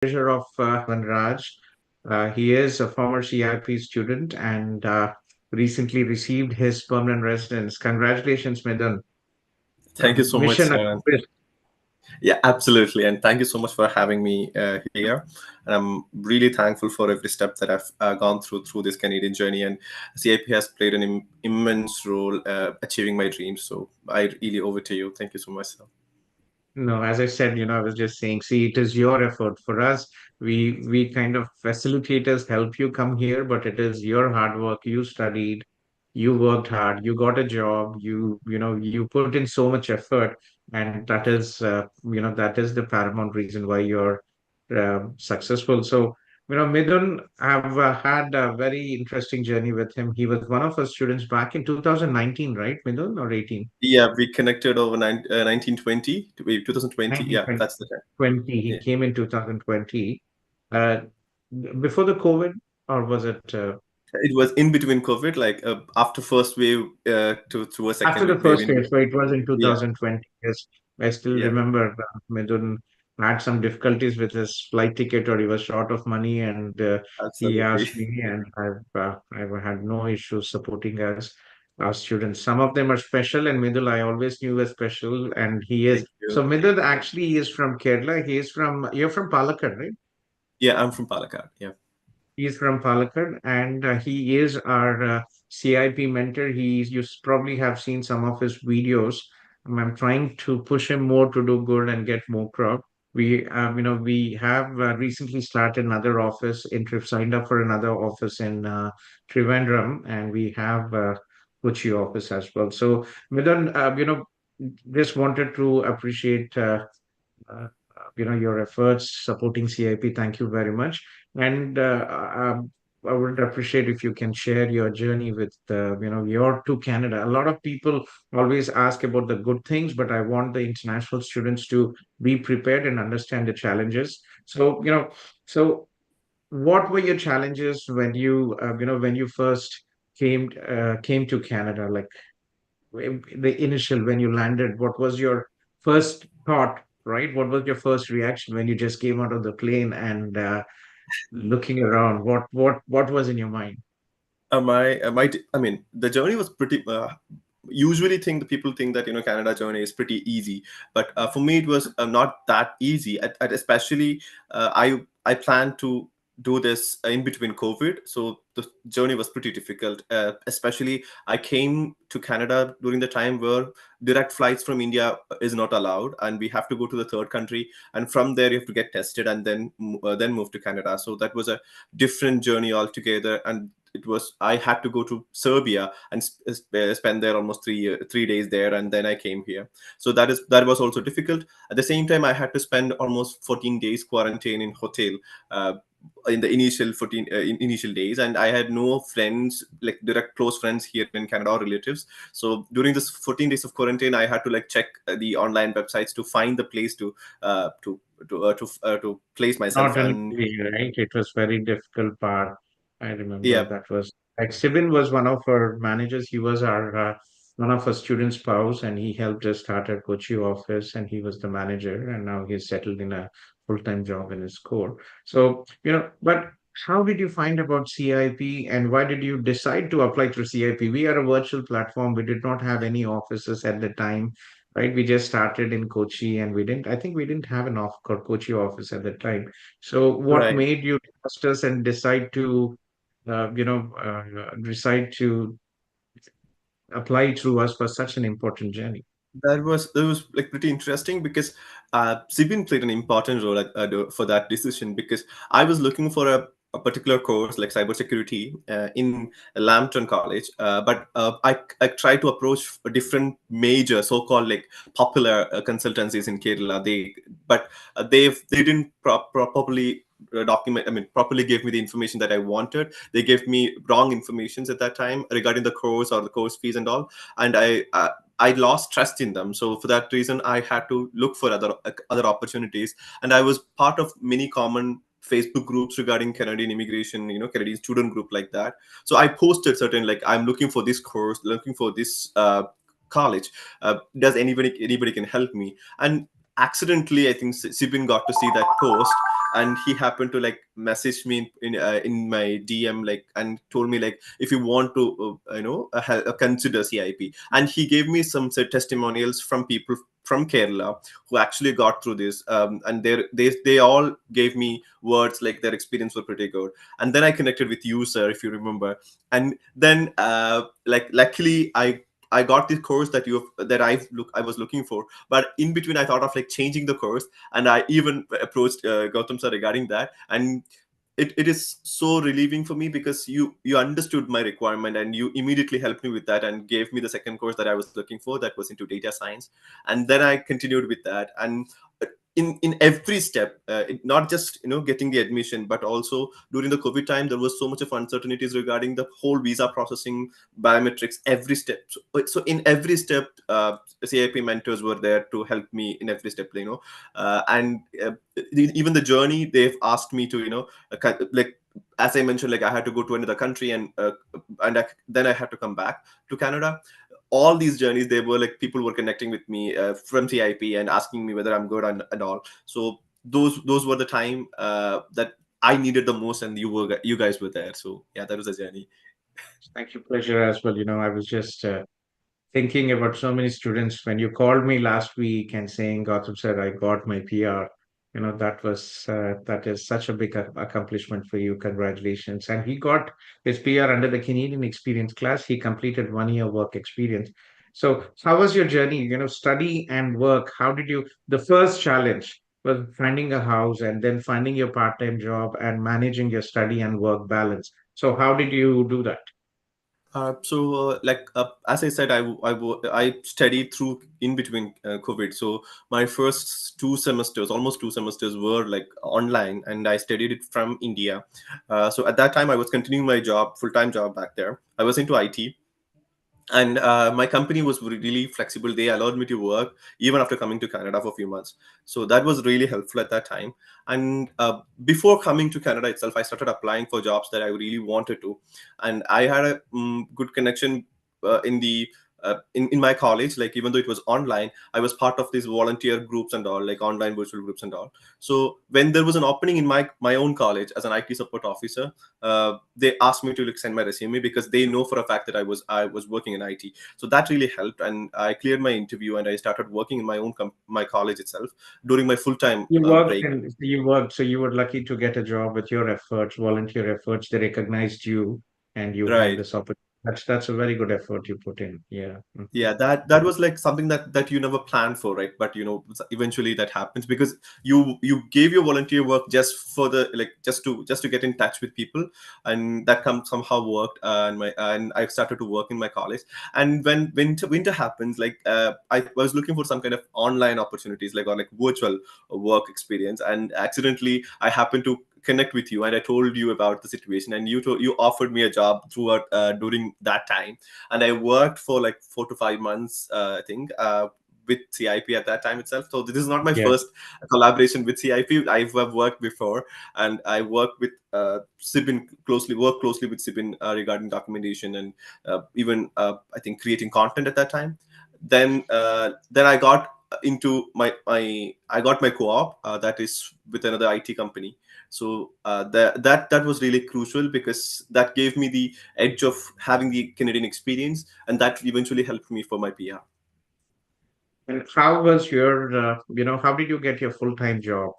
pleasure of Raj. He is a former CIP student and recently received his permanent residence. Congratulations, Midun. Thank you so much, Mission sir. accomplished. Yeah, absolutely. And thank you so much for having me here. And I'm really thankful for every step that I've gone through this Canadian journey. And CIP has played an immense role achieving my dreams. So I really owe it to you. Thank you so much, sir. No, as I said, I was just saying, see, it is your effort. For us, we kind of facilitators help you come here, but it is your hard work. You studied, you worked hard, you got a job, you put in so much effort, and that is the paramount reason why you're successful. So, Midun, I've had a very interesting journey with him. He was one of our students back in 2019, right, Midun, or 18? Yeah, we connected over 1920 to 2020. Yeah, that's the time. 2020. He Yeah. came in 2020. Uh, before the COVID, or was it It was in between COVID, like after first wave to a after second the wave first in year? So between. it was in Yeah, 2020. Yes, I still yeah, remember Midun had some difficulties with his flight ticket, or he was short of money, and he absolutely. asked me, and I've had no issues supporting us. Our students, some of them are special, and Midul, I always knew was special, and he is. Thank you. So Midul actually is from Kerala. He is you're from Palakkad, right? Yeah, I'm from Palakkad. Yeah. He's from Palakkad, and he is our CIP mentor. You probably have seen some of his videos. I'm trying to push him more to do good and get more crowd. We have recently started another office signed up for another office in Trivandrum, and we have Kochi office as well. So, Midan, just wanted to appreciate uh, your efforts supporting CIP. Thank you very much. And I would appreciate if you can share your journey with your to Canada. A lot of people always ask about the good things, but I want the international students to be prepared and understand the challenges. So so what were your challenges when you first came to Canada? Like the initial when you landed, what was your first thought, right? What was your first reaction when you just came out of the plane and looking around? What was in your mind? I mean, the journey was pretty. Usually, think the people think that Canada journey is pretty easy, but for me it was not that easy. Especially, I planned to do this in between COVID, so the journey was pretty difficult. Especially, I came to Canada during the time where direct flights from India is not allowed, and we have to go to the third country, and from there you have to get tested and then move to Canada. So that was a different journey altogether, and it was I had to go to Serbia and spend there almost 3 days there, and then I came here. So that was also difficult. At the same time, I had to spend almost 14 days quarantine in hotel. Uh, in the initial initial days, and I had no friends, like direct close friends here in Canada or relatives. So during this 14 days of quarantine, I had to like check the online websites to find the place uh, to to place myself. Not an And easy, right? It was very difficult part. I remember yeah, that was like Sibin was one of our managers. He was our one of our student spouse, and he helped us start our Kochi office, and he was the manager, and now he's settled in a full-time job in his core. So, but how did you find about CIP, and why did you decide to apply through CIP? We are a virtual platform. We did not have any offices at the time, right? We just started in Kochi, and I think we didn't have an Kochi office at the time. So, what right. made you trust us and decide to apply through us for such an important journey? That was like pretty interesting because Sibin played an important role for that decision, because I was looking for a particular course like cybersecurity in Lambton College, but I tried to approach a different major so-called like popular consultancies in Kerala. They didn't properly document, I mean, properly gave me the information that I wanted. They gave me wrong informations at that time regarding the course or the course fees and all, and I lost trust in them. So for that reason, I had to look for other opportunities. And I was part of many common Facebook groups regarding Canadian immigration, Canadian student group like that. So I posted certain like I'm looking for this course, looking for this college. Does anybody can help me? And accidentally, I think Sibin got to see that post, and he happened to like message me in my DM, like, and told me like, if you want to consider CIP. And he gave me some said testimonials from people from Kerala who actually got through this, and they all gave me words like their experience were pretty good. And then I connected with you, sir, if you remember. And then like luckily I got this course that I was looking for. But in between, I thought of like changing the course, and I even approached Gautam sir regarding that. And it is so relieving for me, because you understood my requirement and you immediately helped me with that and gave me the second course that I was looking for, that was into data science. And then I continued with that. And in every step, not just getting the admission, but also during the COVID time, there was so much of uncertainties regarding the whole visa processing, biometrics, every step. So in every step, CIP mentors were there to help me in every step, and even the journey, they've asked me to like, as I mentioned, like I had to go to another country, then I had to come back to Canada. All these journeys, they were like, people were connecting with me from CIP and asking me whether I'm good, and all. So those were the time that I needed the most, and you guys were there. So yeah, that was a journey. Thank you. Pleasure as well. I was just thinking about so many students when you called me last week and saying, Gautam sir, I got my PR. That is such a big accomplishment for you. Congratulations. And he got his PR under the Canadian Experience class. He completed 1 year work experience. So how was your journey? Study and work. How did you, the first challenge was finding a house and then finding your part-time job and managing your study and work balance. So how did you do that? As I said, I studied through in between COVID. So my first 2 semesters, almost 2 semesters, were like online, and I studied it from India. So at that time, I was continuing my job, full time job back there. I was into IT, and my company was really flexible. They allowed me to work even after coming to Canada for a few months. So that was really helpful at that time. And before coming to Canada itself, I started applying for jobs that I really wanted to. And I had a good connection in the in my college. Like, even though it was online, I was part of these volunteer groups and all, like online virtual groups and all. So when there was an opening in my own college as an IT support officer, they asked me to like send my resume, because they know for a fact that I was working in IT. So that really helped, and I cleared my interview, and I started working in my own my college itself during my full time You worked break. and you worked, so you were lucky to get a job with your efforts, volunteer efforts. They recognized you and you had Right. this opportunity. That's a very good effort you put in. Yeah. Mhm. Yeah, that was like something that you never planned for, right? But eventually that happens, because you gave your volunteer work just for the like, just to get in touch with people. And that somehow worked. And I started to work in my college. And when winter happens, like, I was looking for some kind of online opportunities, like, or like virtual work experience. And accidentally I happened to connect with you, and I told you about the situation, and you offered me a job throughout during that time. And I worked for like 4 to 5 months, I think, with CIP at that time itself. So this is not my Yeah. first collaboration with CIP. I've worked before, and I worked with Sibin closely. Worked closely with Sibin regarding documentation, and even I think creating content at that time. Then I got into my I got my co-op, that is with another IT company. So that was really crucial, because that gave me the edge of having the Canadian experience, and that eventually helped me for my PR. And how was your, how did you get your full-time job?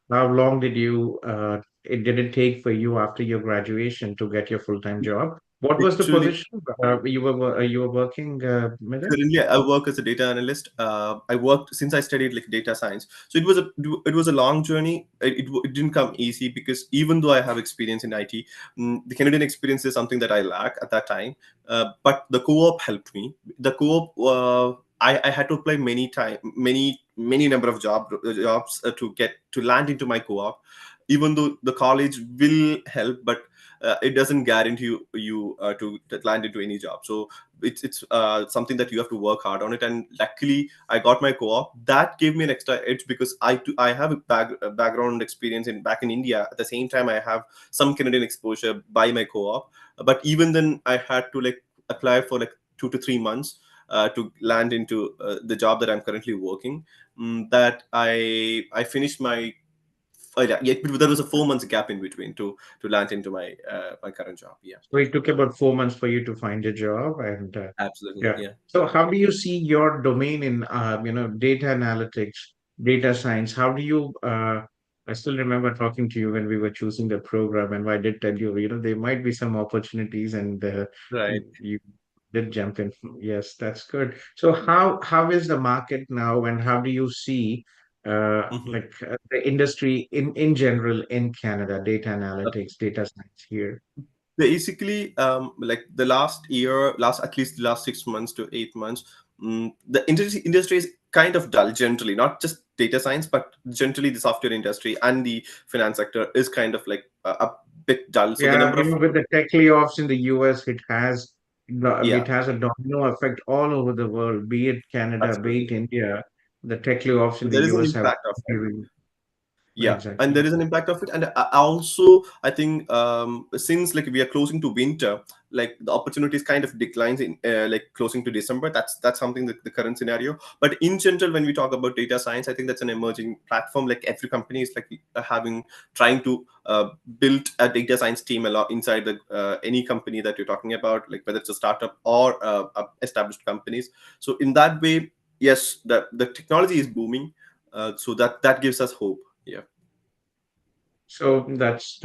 How long it didn't take for you after your graduation to get your full-time job? What was the Actually, position you were working with it? currently I work as a data analyst. I worked since I studied like data science. So it was a long journey. It didn't come easy, because even though I have experience in IT, the Canadian experience is something that I lack at that time. But the co-op helped me. The co-op, I had to apply many number of jobs to land into my co-op. Even though the college will help, but it doesn't guarantee you to land into any job. So it's something that you have to work hard on it. And luckily I got my co-op. That gave me an extra edge, because I have a background experience in back in India. At the same time, I have some Canadian exposure by my co-op. But even then, I had to like apply for like 2 to 3 months to land into the job that I'm currently working. That I finished my Oh yeah, yeah. But there was a 4 months gap in between to land into my my current job. Yeah, So it took about 4 months for you to find a job, and absolutely. yeah. Yeah, So how do you see your domain in data analytics, data science? How do you I still remember talking to you when we were choosing the program, and I did tell you, there might be some opportunities, and right. you did jump in. Yes, that's good. So how is the market now, and how do you see Mhm. the industry in general in Canada, data analytics, data science here? Basically, like the last year, last at least the last 6 months to 8 months, the industry is kind of dull generally, not just data science, but generally the software industry and the finance sector is kind of like a bit dull. So the Yeah, number of with the tech layoffs in the US, yeah, it has a domino effect all over the world, be it Canada, be absolutely. it India. The tech layoffs So in the there is an US have impact of it. really Yeah, and exactly. there is an impact of it, and also I think since like we are closing to winter, like the opportunities kind of declines in like closing to December. That's something that the current scenario. But in general, when we talk about data science, I think that's an emerging platform. Like every company is like having trying to build a data science team a lot inside the any company that you're talking about, like whether it's a startup or established companies. So in that way, yes, the technology is booming. So that gives us hope. Yeah. So that's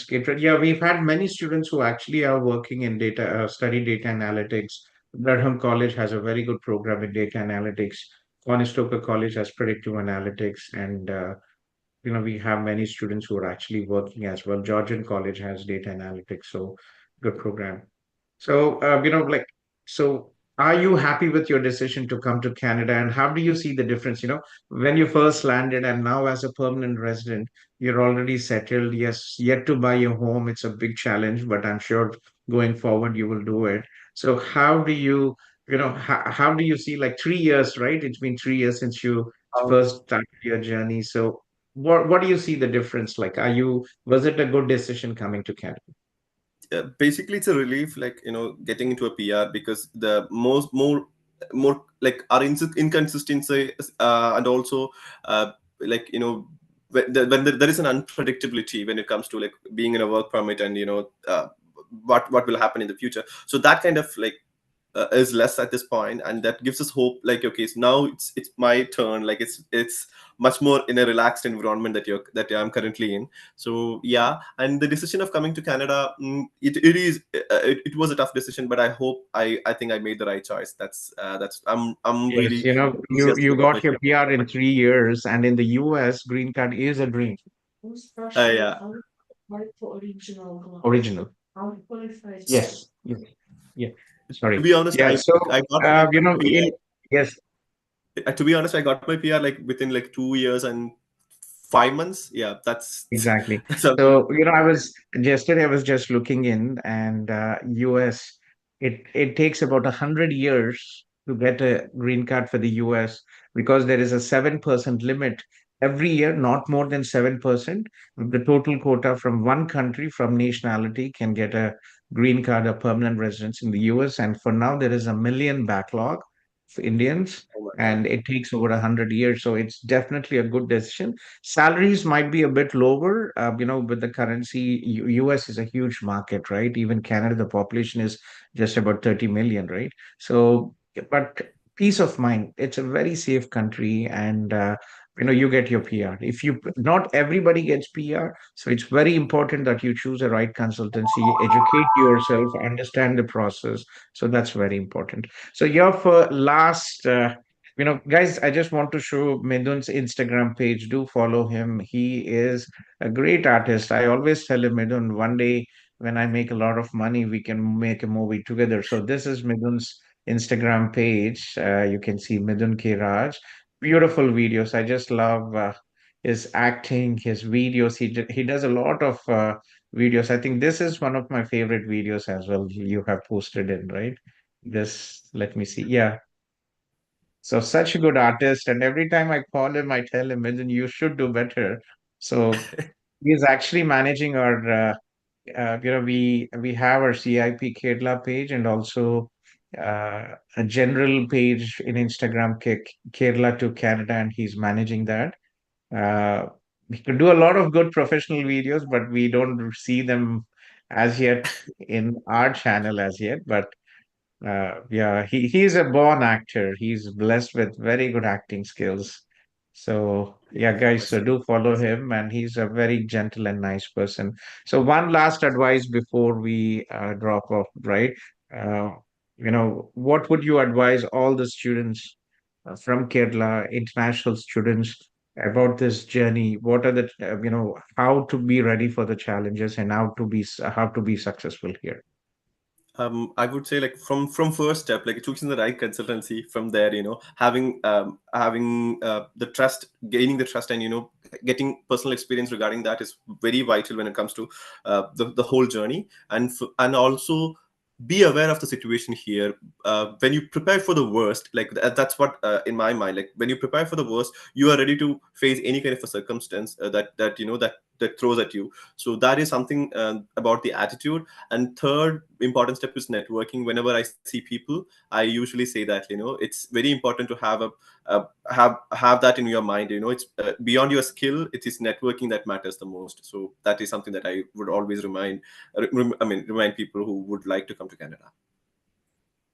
good. Yeah, we've had many students who actually are working in study data analytics. Durham College has a very good program in data analytics. Conestoga College has predictive analytics, and we have many students who are actually working as well. Georgian College has data analytics, so good program. So, so are you happy with your decision to come to Canada? And how do you see the difference? When you first landed and now as a permanent resident, you're already settled. Yes, yet to buy your home. It's a big challenge, but I'm sure going forward you will do it. So, how do you see like 3 years, right? It's been 3 years since you Um, first started your journey. So, what do you see the difference? Like, was it a good decision coming to Canada? Basically, it's a relief, like getting into a PR because the most more like our inconsistency and also like when there is an unpredictability when it comes to like being in a work permit and what will happen in the future. So that kind of like is less at this point, and that gives us hope, like okay, so now it's my turn, like it's much more in a relaxed environment that I'm currently in. So yeah, and the decision of coming to Canada, it is it was a tough decision, but I hope I think I made the right choice. That's I'm Yes, very you enthusiastic about my got your future. PR in 3 years, and in the US, green card is a dream. Yeah. Original. Yes. Yes. Yeah. To Sorry. be honest, Yeah. So, I got my PR. yes, To be honest, I got my PR like within like 2 years and 5 months. Yeah, that's exactly. that's something. So, yesterday I was just looking in, and US, it takes about 100 years to get a green card for the US, because there is a 7% limit every year, not more than 7%. The total quota from one country from nationality can get a green card, a permanent residence in the US. And for now, there is a million backlog for Indians, Oh my God. and it takes over 100 years. So it's definitely a good decision. Salaries might be a bit lower, with the currency. US is a huge market, right? Even Canada, the population is just about 30 million, right? So, but peace of mind, it's a very safe country, and you get your PR. If you Not everybody gets PR, so it's very important that you choose a right consultancy, educate yourself, understand the process. So that's very important. So your for last guys, I just want to show Midun's Instagram page. Do follow him. He is a great artist. I always tell him, Midun, one day when I make a lot of money, we can make a movie together. So this is Midun's Instagram page. You can see Midun K. Raj. Beautiful videos. I just love his acting, his videos. He does a lot of videos. I think this is one of my favorite videos as well. You have posted in, right? This, let me see. Yeah, so such a good artist, and every time I call him, I tell him, "Then you should do better." So he's actually managing our, we have our CIP Kerala page, and also a general page in Instagram, Kerala to Canada, and he's managing that. Uh, we could do a lot of good professional videos, but we don't see them as yet in our channel as yet. But yeah, he's a born actor. He's blessed with very good acting skills. So yeah, guys, so do follow him, and he's a very gentle and nice person. So one last advice before we drop off, right? Uh, what would you advise all the students from Kerala, international students, about this journey? What are the, how to be ready for the challenges and how to be successful here? I would say, like, from first step, like choosing the right consultancy. From there, having the trust, gaining the trust, and getting personal experience regarding that is very vital when it comes to the whole journey. And also be aware of the situation here. When you prepare for the worst, like that's what, in my mind, like when you prepare for the worst, you are ready to face any kind of a circumstance that throws at you. So that is something about the attitude. And third important step is networking. Whenever I see people, I usually say that it's very important to have that in your mind. It's beyond your skill. It is networking that matters the most. So that is something that I would always remind people who would like to come to Canada.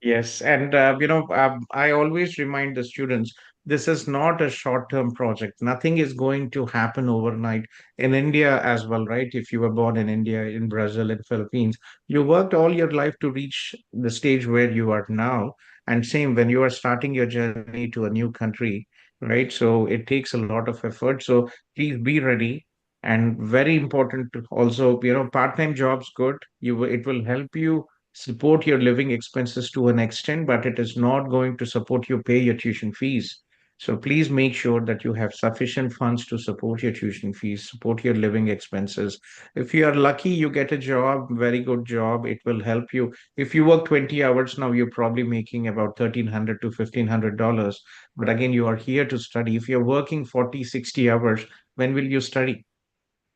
Yes, and I always remind the students this is not a short-term project. Nothing is going to happen overnight in India as well, right? If you were born in India, in Brazil, in Philippines, you worked all your life to reach the stage where you are now. And same when you are starting your journey to a new country, right? So it takes a lot of effort. So please be ready. And very important to also, part-time jobs good. It will help you support your living expenses to an extent, but it is not going to support you pay your tuition fees. So please make sure that you have sufficient funds to support your tuition fees, support your living expenses. If you are lucky, you get a job, very good job, it will help you. If you work 20 hours now, you're probably making about 1,300 to $1,500. But again, you are here to study. If you're working 40, 60 hours, when will you study?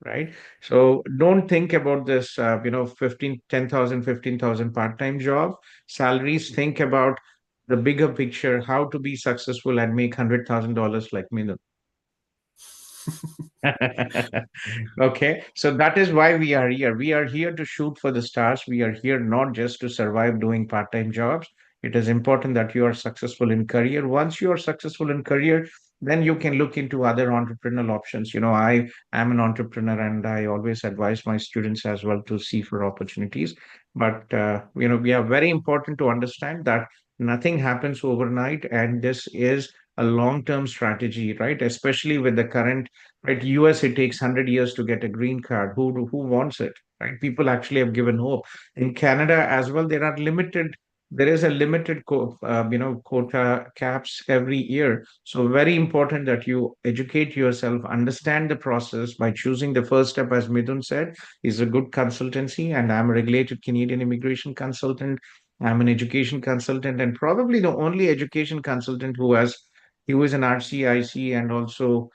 Right? So don't think about this, 15, 10,000, 15,000 part-time job salaries. Think about the bigger picture, how to be successful and make $100,000 like me. Okay, so that is why we are here. We are here to shoot for the stars. We are here not just to survive doing part-time jobs. It is important that you are successful in career. Once you are successful in career, then you can look into other entrepreneurial options. I am an entrepreneur and I always advise my students as well to see for opportunities. But we are very important to understand that nothing happens overnight, and this is a long-term strategy, right? Especially with the current, right? US, it takes 100 years to get a green card. Who wants it, right? People actually have given hope. In Canada as well, there is a limited quota caps every year. So very important that you educate yourself, understand the process by choosing the first step, as Midun said, is a good consultancy. And I'm a regulated Canadian immigration consultant. I'm an education consultant, and probably the only education consultant who is an RCIC, and also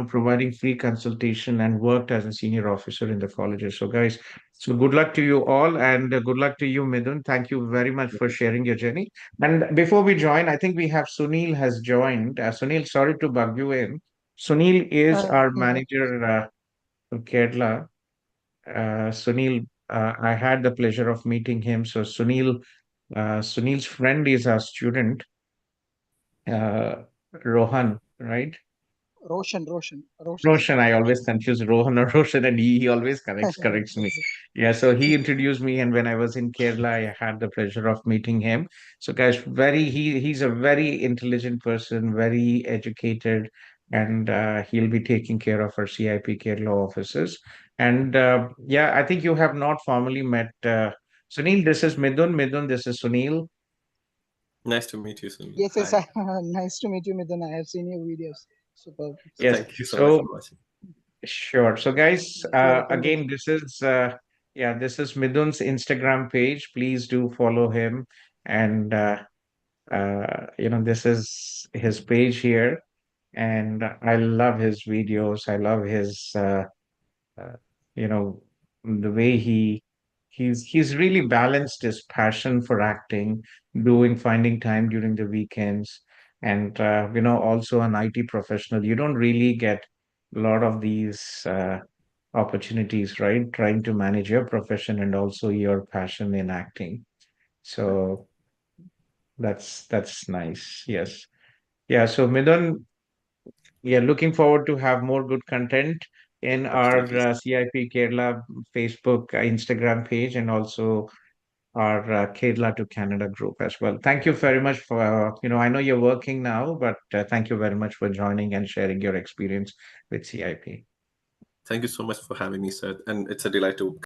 providing free consultation and worked as a senior officer in the colleges. So, guys, so good luck to you all, and good luck to you, Midun. Thank you very much for sharing your journey. And before we join, I think we have Sunil has joined. Sunil, sorry to bug you in. Sunil is our Yeah, manager from Kerala. Sunil, I had the pleasure of meeting him. So, Sunil's friend is our student, uh, Rohan, right? Roshan. Roshan, I always confuse Rohan or Roshan, and he always corrects me. Yeah, so he introduced me, and when I was in Kerala, I had the pleasure of meeting him. So, guys, he's a very intelligent person, very educated, and he'll be taking care of our CIP Kerala offices. And yeah, I think you have not formally met Sunil. This is Midun. Midun, this is Sunil. Nice to meet you, Sunil. Yes, yes. Hi. Nice to meet you, Midhan. I have seen your videos. Superb. Yes. Thank you so much So for watching. sure. So, guys, Welcome, again, welcome. this is Midun's Instagram page. Please do follow him, and this is his page here, and I love his videos. I love his, uh, you know, the way he's really balanced his passion for acting, finding time during the weekends, and also an IT professional. You don't really get a lot of these opportunities, right? Trying to manage your profession and also your passion in acting. So that's nice. Yes. Yeah. So Midun, yeah, looking forward to have more good content in our Absolutely. CIP Kerala Facebook, Instagram page, and also our Kerala to Canada group as well. Thank you very much for, I know you're working now, but thank you very much for joining and sharing your experience with CIP. Thank you so much for having me, sir. And it's a delight to